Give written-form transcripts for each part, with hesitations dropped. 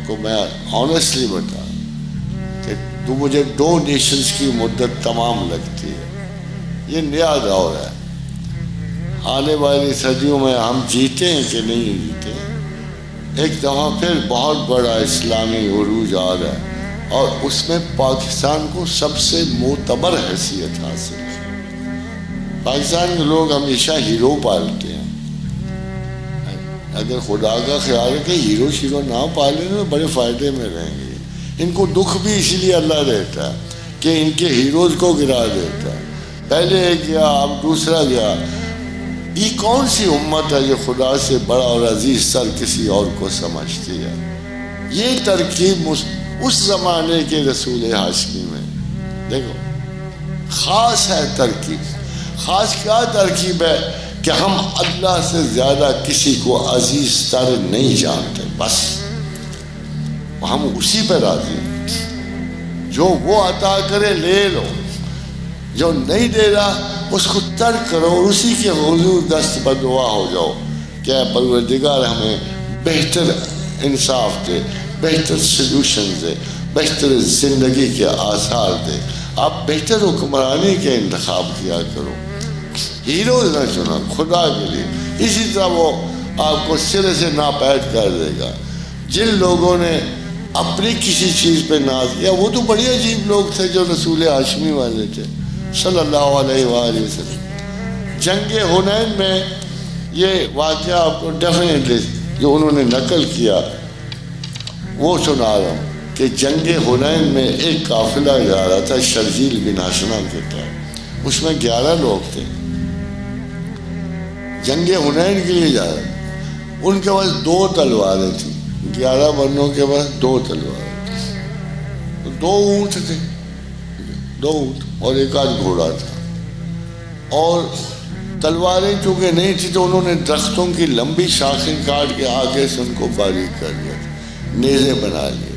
کو میں آنیسٹلی بتا کہ تو مجھے 2 نیشنز کی مدت تمام لگتی ہے. یہ نیا دور ہے. آنے والی صدیوں میں ہم جیتے ہیں کہ نہیں جیتے ہیں. ایک دفعہ پھر بہت بڑا اسلامی عروج آ رہا ہے اور اس میں پاکستان کو سب سے معتبر حیثیت حاصل ہے. پاکستان کے لوگ ہمیشہ ہیرو پالتے ہیں. اگر خدا کا خیال ہے کہ ہیرو شیرو نہ پالیں تو بڑے فائدے میں رہیں گے. ان کو دکھ بھی اسی لیے اللہ دیتا ہے کہ ان کے ہیروز کو گرا دیتا ہے. پہلے ایک گیا اب دوسرا گیا. یہ کون سی امت ہے جو خدا سے بڑا اور عزیز تر کسی اور کو سمجھتی ہے؟ یہ ترکیب اس زمانے کے رسول ہاشمی میں دیکھو خاص ہے. ترکیب خاص کیا ترکیب ہے کہ ہم اللہ سے زیادہ کسی کو عزیز تر نہیں جانتے. بس ہم اسی پہ راضی ہیں. جو وہ عطا کرے لے لو, جو نہیں دے رہا اس کو ترک کرو اور اسی کے حضور دست بدعا ہو جاؤ کہ اے پروردگار ہمیں بہتر انصاف دے, بہتر سلوشن دے, بہتر زندگی کے آثار دے. آپ بہتر حکمرانی کے انتخاب کیا کرو, ہیروز نہ چنا خدا کے لیے. اسی طرح وہ آپ کو سرے سے ناپید کر دے گا. جن لوگوں نے اپنی کسی چیز پہ ناز کیا وہ تو بڑے عجیب لوگ تھے جو رسول ہاشمی والے تھے صلی اللہ علیہ وآلہ وسلم. جنگ حنین میں یہ واقعہ آپ کو ڈیفینیٹلی جو انہوں نے نقل کیا وہ سنا رہا ہوں کہ جنگ حنین میں ایک قافلہ جا رہا تھا شرجیل بن حسنہ کے تحت. اس میں 11 لوگ تھے, جنگ حنین کے لیے جا رہے. ان کے پاس 2 تلواریں تھیں. 11 بندوں کے پاس 2 تلواریں تھیں. 2 اونٹ تھے, 2 اونٹ اور ایک آدھ گھوڑا تھا. اور تلواریں چونکہ نہیں تھی تو انہوں نے درختوں کی لمبی شاخیں کاٹ کے آگے سے ان کو باریک کر دیا, نیزے بنا لیے.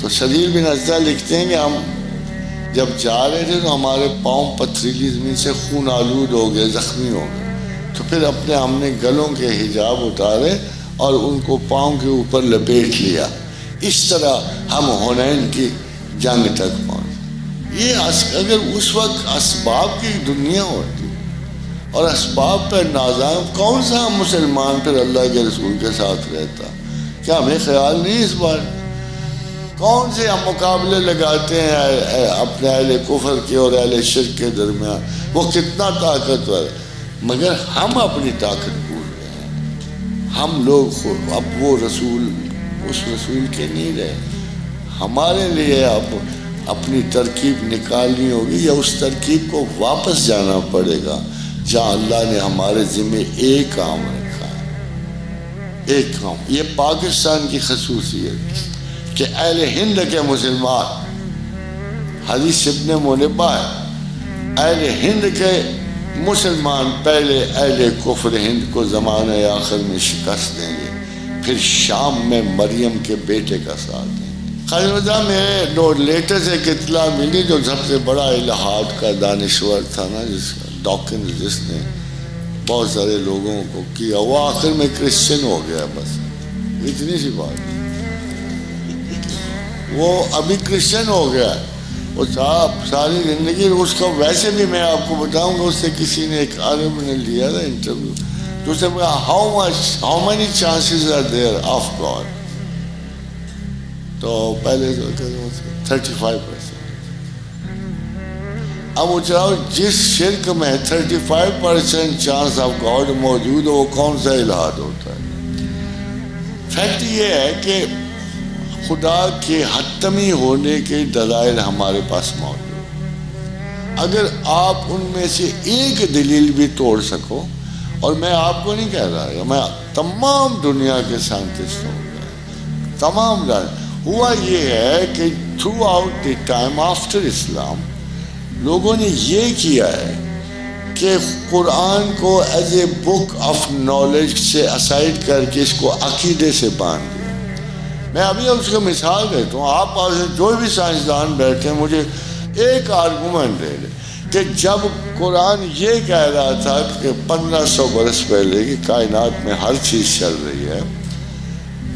تو شرجیل بن حسنہ لکھتے ہیں کہ ہم جب جا رہے تھے تو ہمارے پاؤں پتھریلی زمین سے خون آلود ہو گئے, زخمی ہو گئے. تو پھر ہم نے گلوں کے حجاب اتارے اور ان کو پاؤں کے اوپر لپیٹ لیا. اس طرح ہم حنین کی جنگ تک پہنچے. یہ اگر اس وقت اسباب کی دنیا ہوتی اور اسباب پر نازاں, کون سا مسلمان پھر اللہ کے رسول کے ساتھ رہتا؟ کیا ہمیں خیال نہیں اس بار؟ کون سے ہم مقابلے لگاتے ہیں اپنے اہل کفر کے اور اہل شرک کے درمیان, وہ کتنا طاقتور ہے, مگر ہم اپنی طاقت بھول رہے ہیں. ہم لوگ اب وہ رسول اس رسول کے نہیں رہے. ہمارے لیے اب اپنی ترکیب نکالنی ہوگی یا اس ترکیب کو واپس جانا پڑے گا جہاں اللہ نے ہمارے ذمہ ایک کام رکھا ہے. ایک کام, یہ پاکستان کی خصوصیت کہ اہل ہند کے مسلمان, حدیث ابن منبہ ہے, اہل ہند کے مسلمان پہلے اہل کفر ہند کو زمانہ آخر میں شکست دیں گے, پھر شام میں مریم کے بیٹے کا ساتھ دیں گے. خاص میرے لیٹسٹ ایک اطلاع ملی جو سب سے بڑا الہاد کا دانشور تھا نا, ڈاکنز, جس نے بہت سارے لوگوں کو کیا, وہ آخر میں کرسچن ہو گیا. بس اتنی سی بات, وہ ابھی کرسچن ہو گیا. وہ صاحب ساری زندگی اس کا, ویسے بھی میں آپ کو بتاؤں گا, اس سے کسی نے ایک عالم نے لیا تھا انٹرویو, تو اس نے کہا how many chances are there of God. تو پہلے 35%. اب وہ چاہو جس شرک میں 35% چانس آف گاڈ موجود ہو وہ کون سا الہاد ہوتا ہے؟ فیکٹ یہ ہے کہ خدا کے حتمی ہونے کے دلائل ہمارے پاس موجود ہیں. اگر آپ ان میں سے ایک دلیل بھی توڑ سکو, اور میں آپ کو نہیں کہہ رہا, میں تمام دنیا کے سائنٹسٹوں کو, تمام ہوا یہ ہے کہ throughout the time after Islam لوگوں نے یہ کیا ہے کہ قرآن کو as a book of knowledge سے اسائڈ کر کے اس کو عقیدے سے باندھ دیا. میں ابھی اس کو مثال دیتا ہوں. آپ پاس جو بھی سائنسدان بیٹھے ہیں مجھے ایک آرگومنٹ دے دیں کہ جب قرآن یہ کہہ رہا تھا کہ 1500 برس پہلے کی کائنات میں ہر چیز چل رہی ہے,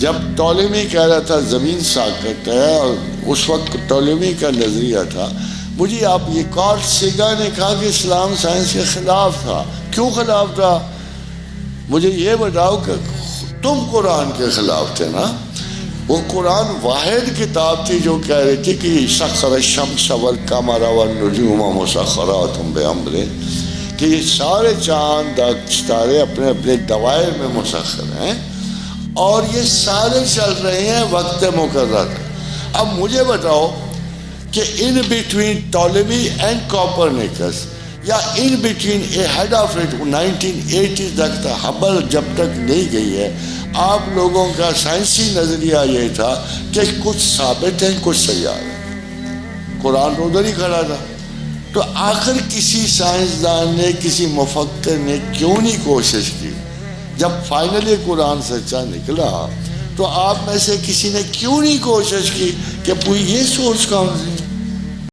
جب ٹولمی کہہ رہا تھا زمین ساکت ہے، اور اس وقت ٹولمی کا نظریہ تھا، مجھے آپ یہ کارل سیگن نے کہا کہ اسلام سائنس کے خلاف تھا. کیوں خلاف تھا؟ مجھے یہ بتاؤ کہ تم قرآن کے خلاف تھے نا. وہ قرآن واحد کتاب تھی جو کہہ رہی تھی کہ سخر الشمس والقمر والنجوم مسخرات بامرہ، کہ یہ سارے چاند ستارے اپنے اپنے دوائر میں مسخر ہیں اور یہ سارے چل رہے ہیں وقت مقرر. اب مجھے بتاؤ کہ in between Ptolemy and Copernicus, یا in between ahead of it 1980 تک تھا، ہبل جب تک نہیں گئی ہے، آپ لوگوں کا سائنسی نظریہ یہ تھا کہ کچھ ثابت ہیں کچھ سیار ہیں. قرآن تو ادھر ہی کھڑا تھا. تو آخر کسی سائنسدان نے، کسی مفکر نے کیوں نہیں کوشش کی؟ جب فائنلی قرآن سچا نکلا تو آپ میں سے کسی نے کیوں نہیں کوشش کی کہ یہ سورس کون سی؟